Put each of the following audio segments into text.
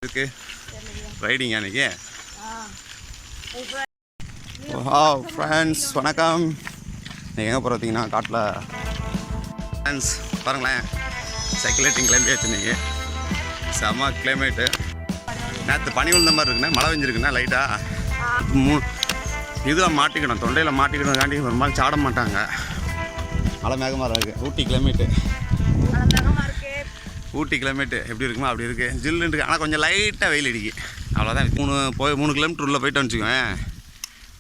இருக்கு ரைடிங் அன்னைக்கு. ஃப்ரெண்ட்ஸ் வணக்கம். நீங்கள் எங்கே போகிறீங்கன்னா காட்டில் ஃப்ரெண்ட்ஸ் பாருங்களேன், சைக்கிள் ரைட்டிங் கிளம்பி வச்சுருந்தீங்க. செம்ம கிளைமேட்டு. நேற்று பனி விழுந்த மாதிரி இருக்குண்ணே, மழை பெஞ்சிருக்குண்ணே லைட்டாக. இதில் மாட்டிக்கணும், தொண்டையில் மாட்டிக்கணுங்காண்டி ஒரு மாதிரி சாட மாட்டாங்க. மழை மேகமாக இருக்குது. ஊட்டி கிளைமேட்டு எப்படி இருக்குமோ அப்படி இருக்குது. ஜில்லுன்னு இருக்குது. ஆனால் கொஞ்சம் லைட்டாக வெயில் அடிக்கு, அவ்வளோதான். 3 கிலோமீட்டர் உள்ளே போய்ட்டு வச்சுக்கோங்க.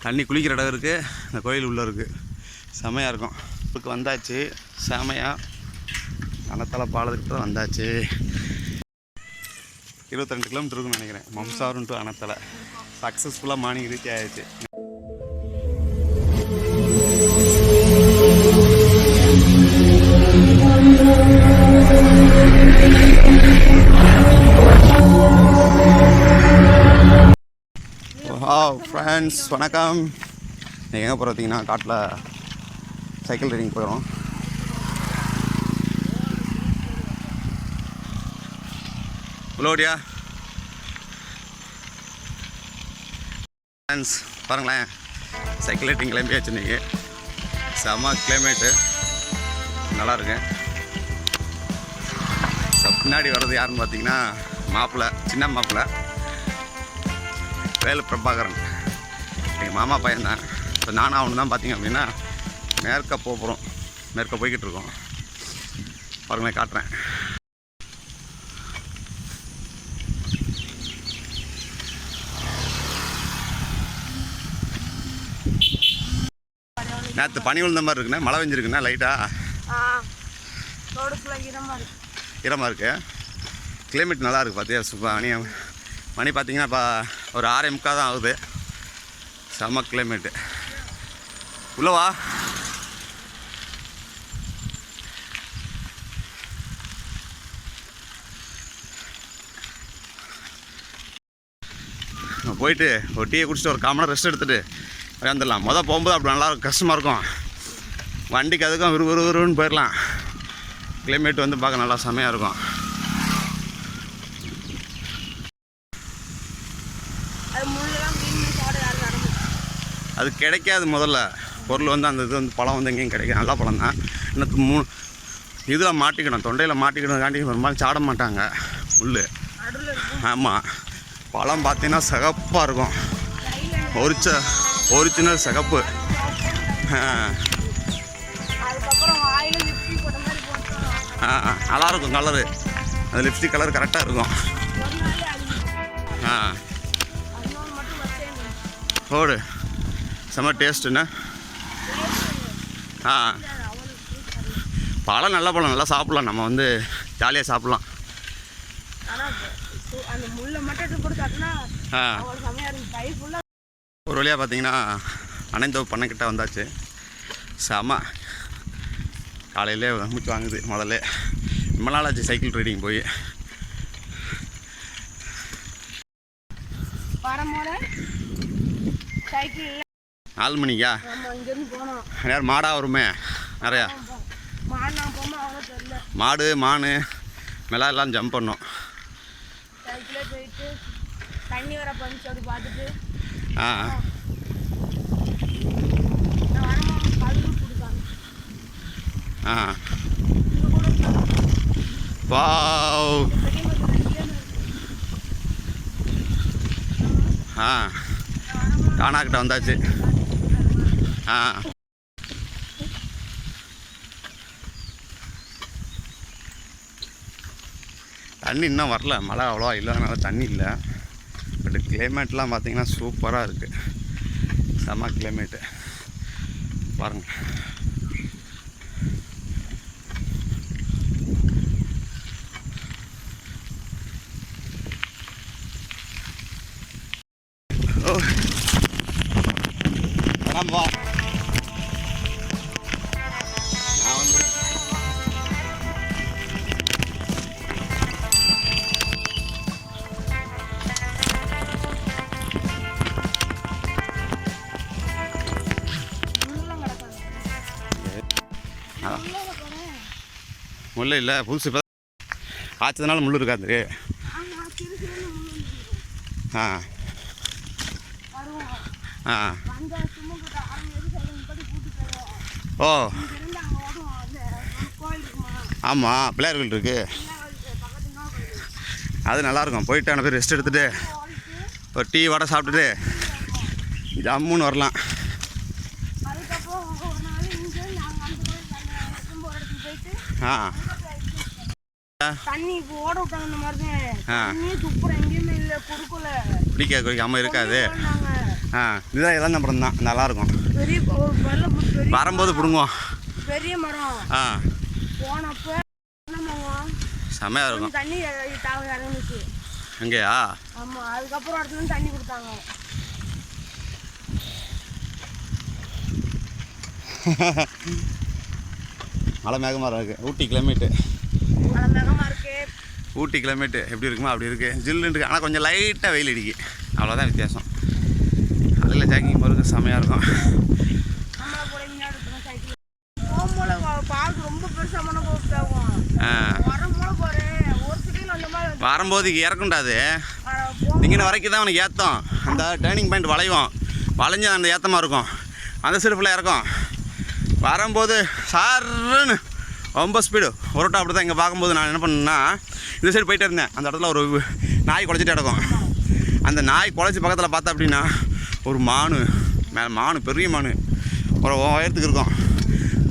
தண்ணி குளிக்கிற இடம் இருக்குது, இந்த கோயில் உள்ளே இருக்குது. செமையாக இருக்கும். இதுக்கு வந்தாச்சு, செமையாக அனத்தலை பாலத்துக்கிட்ட வந்தாச்சு. 22 கிலோமீட்டர் இருக்குன்னு நினைக்கிறேன். மம்சாரம் டு அனத்தலை சக்ஸஸ்ஃபுல்லாக மார்னிங் ரீச் ஆகிடுச்சு. ஃப்ரெண்ட்ஸ் வணக்கம். நீங்கள் எங்கே போகிறீங்கன்னா காட்டில் சைக்கிள் ரைடிங் போயிடும். உள்ளோடியா ஃப்ரெண்ட்ஸ் பாருங்களேன், சைக்கிள் ரைடிங் கிளம்பி வச்சுருந்தீங்க. செம்ம கிளைமேட்டு, நல்லாயிருக்கு. பின்னாடி வர்றது யாருன்னு பார்த்தீங்கன்னா மாப்பிள்ளை, சின்ன மாப்பிள்ளை வேலு பிரபாகரன், எங்கள் மாமா பையன் தான். இப்போ நானும் அவனு தான் பார்த்தீங்க அப்படின்னா மேற்க போகிறோம். மேற்க போய்கிட்டு இருக்கோம். பாருங்களேன், காட்டுறேன். நேற்று பனி விழுந்த மாதிரி இருக்குண்ணே, மழை பெஞ்சிருக்குண்ணே லைட்டாக. ஈரமாக இருக்குது. கிளைமேட் நல்லா இருக்குது. பார்த்தியா சூப்பர். மணி பார்த்தீங்கன்னா இப்போ ஒரு 6:45 தான் ஆகுது. செம்ம கிளைமேட்டு. உள்ளவா போயிட்டு ஒரு டீயை குடிச்சிட்டு ஒரு 1/4 மணி நேரம் ரெஸ்ட் எடுத்துகிட்டு வந்துடலாம். போகும்போது அப்படி நல்லா கஷ்டமாக இருக்கும். வண்டிக்கு அதுக்கும் விறுவிறுன்னு போயிடலாம். கிளைமேட் வந்து பார்க்க நல்லா செமையாக இருக்கும். அது கிடைக்காது முதல்ல பொருள் வந்து அந்த இது வந்து பழம் வந்து எங்கேயும் கிடைக்கும். நல்ல பழம் தான். இன்னும் இதில் மாட்டிக்கணும், தொண்டையில் மாட்டிக்கணுங்காண்டி ஒரு மாதிரி சாட மாட்டாங்க முள். ஆமாம், பழம் பார்த்தீங்கன்னா சிகப்பாக இருக்கும். ஒரிஜினல் சிகப்பு. நல்லாயிருக்கும் கலரு. அது லிப்ஸ்டிக் கலர் கரெக்டாக இருக்கும். ஓடு செம்ம டேஸ்ட்டுண்ணே. பழம் நல்ல பழம், நல்லா சாப்பிட்லாம். நம்ம வந்து ஜாலியாக சாப்பிட்லாம். ஒரு வழியாக பார்த்தீங்கன்னா அனைந்தோப்பு பண்ணைக்கிட்ட வந்தாச்சு. செம காலையிலே மூச்சு வாங்குது. முதல்ல ரொம்ப நாள் ஆச்சு சைக்கிள் ரைடிங் போய். சைக்கிள் 4 மணிக்கா? யார் மாடா வருமே நிறையா. மாடு மானு மெலா எல்லாம் ஜம்ப் பண்ணோம். வாவ். காணாக்கிட்ட வந்தாச்சு. தண்ணி இன்னும் வரல. மழை அவ்வளோவா இல்லாதனால தண்ணி இல்லை. பட் கிளைமேட்லாம் பார்த்தீங்கன்னா சூப்பராக இருக்குது. செம்ம கிளைமேட்டு பாருங்கள். ஓ வா, நான் வந்து முள்ளு இல்லை, புதுசு இப்போ காய்ச்சதுனால முள் இருக்காது. ஆ ஆ ஓ ஆமாம் பிள்ளையார் கோயில் இருக்குது. அது நல்லாயிருக்கும். போயிட்டு அந்த பேர் ரெஸ்ட் எடுத்துகிட்டு ஒரு டீ வடை சாப்பிட்டுட்டு ஜம்முன்னு வரலாம். ஆ தண்ணி ஓட விட்டாங்க. இந்த மாதிரி தண்ணி துப்புற எங்கேயுமே இல்லை. கொடுக்கல குடிக்காமல் இருக்காது. ஆ இதுதான் இளந்த மரம் தான் நல்லாயிருக்கும். பெரிய வரும்போது பிடுங்குவோம். பெரிய மரம். ஆ போனப்போ செம்மையாக இருக்கும். தண்ணி இறங்குச்சு அங்கேயா? ஆமாம். அதுக்கப்புறம் இடத்துல தண்ணி கொடுத்தாங்க. மழை மேகமாக இருக்குது. ஊட்டி கிளைமேட்டு மழை மேகமாக இருக்கு. ஊட்டி கிளைமேட்டு எப்படி இருக்குமோ அப்படி இருக்குது. ஜில்லுன்னு இருக்குது. ஆனால் கொஞ்சம் லைட்டாக வெயில் அடிக்கு. அவ்வளோதான் வித்தியாசம். அதில் ஜாக்கிங் போகிறதுக்கு செம்மையாக இருக்கும். ரொம்ப பெருசாக வரும்போது இறக்குண்டாது. இங்கே வரைக்கும் தான் அவனுக்கு ஏற்றம். அந்த டேர்னிங் பாயிண்ட் வளைவோம். வளைஞ்சு அந்த ஏற்றமாக இருக்கும். அந்த சைடு ஃபுல்லாக இறக்கும். வரும்போது சாருன்னு ரொம்ப ஸ்பீடு ஒருட்டா. அப்படி தான் இங்கே பார்க்கும்போது நான் என்ன பண்ணேன்னா இந்த சைடு போயிட்டே இருந்தேன். அந்த இடத்துல ஒரு நாய் குலைச்சிட்டே கிடக்கும். அந்த நாய் குலைச்சி பக்கத்தில் பார்த்தா அப்படின்னா ஒரு மானு மானு பெரிய மானு ஒரு உயரத்துக்கு இருக்கும்.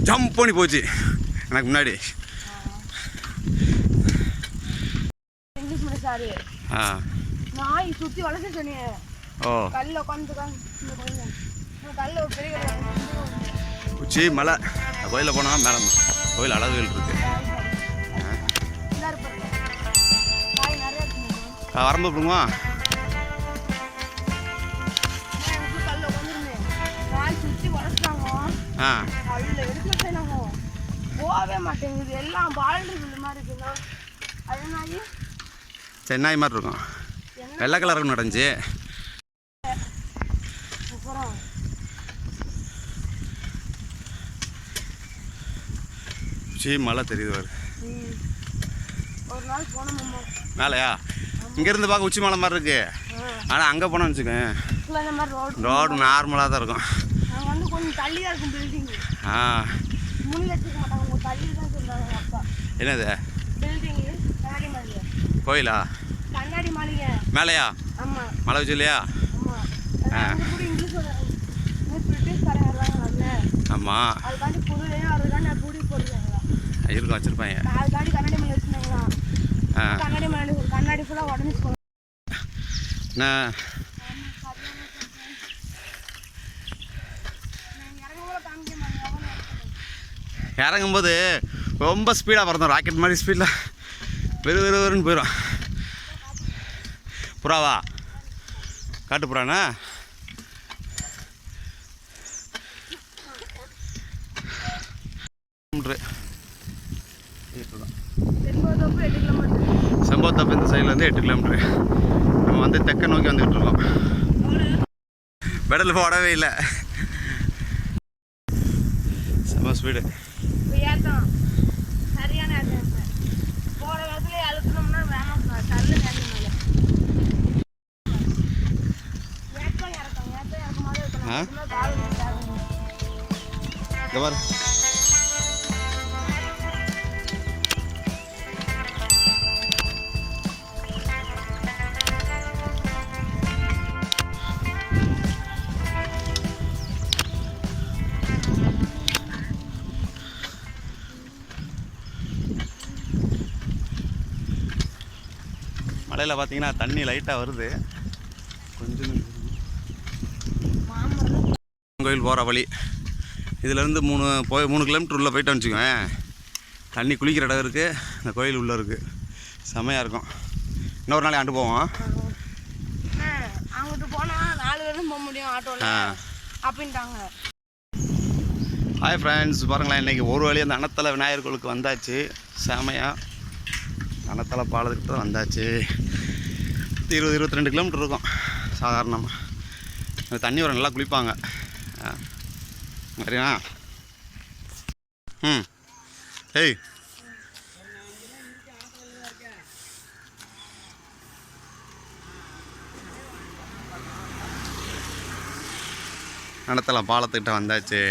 ஜம்ப் பண்ணி போச்சு எனக்கு முன்னாடி. ஆ நாய் சுற்றி வளர்த்து. ஓ கல்ல உட்காந்து கல்ல ஒரு பெரிய உச்சி மலை கோயிலில் போனால் மேலே கோயில் அழகு கோயில் இருக்குது. வரும்போது பிடுங்குவா. ஆ போகவே மாட்டேங்குது. எல்லாம் பால்றது மாதிரி இருக்குங்க. அது சென்னாய் மாதிரி இருக்கும். வெள்ளை கலருக்கு நடந்துச்சு. உச்சி மலை தெரியுது பாரு. ஒரு நாள் போனோம் மேலையா? இங்கேருந்து பார்க்க உச்சி மலை மாதிரி இருக்கு. ஆனால் அங்கே போனோம்னு வச்சுக்கோங்க ரோடு நார்மலாக தான் இருக்கும். கொஞ்சம் தள்ளி தான் இருக்கும் பில்டிங். ஆ முன்னில் வச்சுக்க மாட்டாங்க. தள்ளி தான் சொல்கிறாங்க அப்பா. என்னது பில்டிங்கு? கண்ணாடி மாளிகை. கோயிலா? கண்ணாடி மாளிகை. மேலையா? ஆமாம். மலை வச்சு இல்லையா? ஆமாம். கூட இங்கிலீஷ் பிரிட்டிஷ்காரங்க வருவாங்க. ஆமாம். அதுக்காண்டி புதுலையும் அதுக்காண்டி கூடி போடுறாங்களா இருக்கும் வச்சுருப்பாங்க. அதுக்காண்டி கண்ணாடி மலை வச்சுருந்தாங்களா? கண்ணாடி மலை கண்ணாடி ஃபுல்லாக உடஞ்சி போகலாம். என்ன இறங்கும்போது ரொம்ப ஸ்பீடாக பறந்தோம். ராக்கெட் மாதிரி ஸ்பீடில் வெறுன்னு போயிடும். புறாவா? காட்டு புறாண்ணா? செம்போத்தப்பு இந்த சைட்லேருந்து 8 கிலோமீட்ரு. நம்ம வந்து தெற்க நோக்கி வந்துக்கிட்டு இருக்கோம். பெடல் போடவே இல்லை. செம்ம ஸ்பீடு. சரியான போகிற இடத்துல அழுத்தணும்னா வேணும். தள்ளு இந்த மாதிரி மலையில் பார்த்தீங்கன்னா தண்ணி லைட்டாக வருது. கொஞ்சம் கோயில் போகிற வழி இதிலேருந்து 3 கிலோமீட்டர் உள்ளே போயிட்டோன்னு வச்சுக்கோங்க. தண்ணி குளிக்கிற இடம் இருக்குது. இந்த கோயில் உள்ளே இருக்குது. செம்மையாக இருக்கும். இன்னொரு நாளைக்கு ஆண்டு போவோம். அங்கிட்டு போனால் 4 பேரும் போக முடியும் ஆட்டோவில் அப்படின்ட்டாங்க. ஹாய் ஃப்ரெண்ட்ஸ், பாருங்களேன் இன்றைக்கி ஒரு வழி அந்த அனத்தலை விநாயகர் கோயிலுக்கு வந்தாச்சு. செமையாக அனத்தலை பாலத்துக்கிட்ட தான் வந்தாச்சு. 20-22 கிலோமீட்டர் இருக்கும் சாதாரணமாக. இந்த தண்ணி வர நல்லா குளிப்பாங்க. சரியா? ஏய் அனத்தலை பாலத்துக்கிட்ட வந்தாச்சு.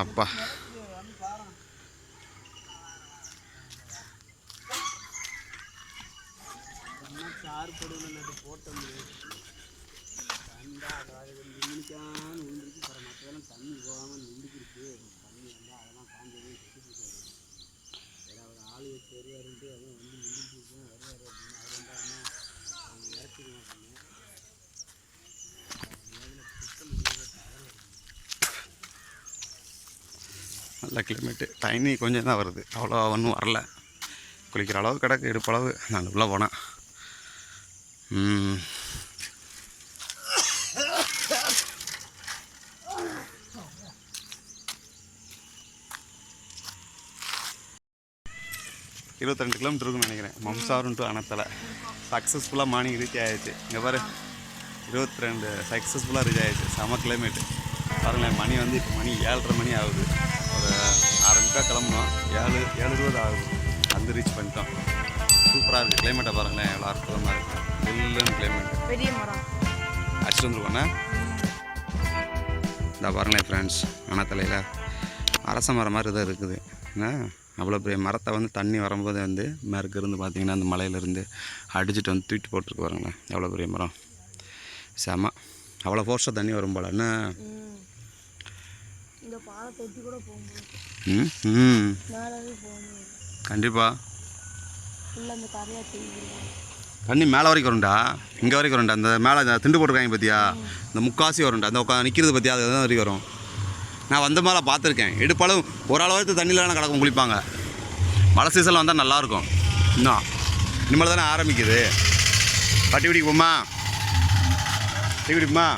அப்பா நல்ல கிளைமேட்டு. தண்ணி கொஞ்சம் தான் வருது, அவ்வளோ ஒன்றும் வரல. குளிக்கிற அளவு கிடக்கு, இடுப்பளவு. நான் உள்ளே போனேன். இருபத்தி 2 கிலோமீட்டர் இருக்குன்னு நினைக்கிறேன். மம்சாரம் டு அனத்தலை சக்ஸஸ்ஃபுல்லாக மார்னிங் ரீச் ஆகிடுச்சு. இங்கே பாரு 22 சக்ஸஸ்ஃபுல்லாக ரீச் ஆகிடுச்சு. செம கிளைமேட்டு பாருங்களேன். மணி வந்து இப்போ மணி 7:30 மணி ஆகுது. ஒரு 6:30 கிளம்புனோம். 7:20 ஆகுது. வந்து ரீச் பண்ணிட்டோம். சூப்பராக இருக்குது கிளைமேட்டை பாருங்களேன். எவ்வளோ அற்புதமாக இருக்குது. வெள்ளுன்னு கிளைமேட். பெரிய மரம் அடிச்சுட்டு வந்துருக்கோண்ணே. இந்த பாருங்களேன் ஃப்ரெண்ட்ஸ், அனத்தலையில் அரச மரம் மாதிரி தான் இருக்குது. ஏன்னா அவ்வளோ பெரிய மரத்தை வந்து தண்ணி வரும்போது வந்து மேற்கு இருந்து பார்த்திங்கன்னா அந்த மலையிலேருந்து அடிச்சுட்டு வந்து தூக்கிட்டு போட்டுருக்கு பாருங்களேன். எவ்வளோ பெரிய மரம். செம. அவ்வளோ ஃபோர்ஸாக தண்ணி வரும் போல. என்ன இந்த பாலத்தை ஒட்டி கூட போக முடியும். கண்டிப்பாக அந்த கரையா தண்ணி மேலே வரைக்கும் வரும்டா. இங்கே வரைக்கும் வரும்டா. அந்த மேலே திண்டு போட்டிருக்காங்க பார்த்தியா, இந்த முக்காசி வரும்டா. அந்த நிற்கிறது பார்த்தியா, அதுதான் வரைக்கும் வரும். நான் வந்த மேலே பார்த்துருக்கேன். இடுப்பளவு ஒரு அளவுக்கு தண்ணியில் கிடக்கும் குளிப்பாங்க. மழை சீசனில் வந்தால் நல்லாயிருக்கும். இன்னும் இனிமேல் தானே ஆரம்பிக்குது. பட்டி பிடிக்குமா? டீ குடிக்குமா?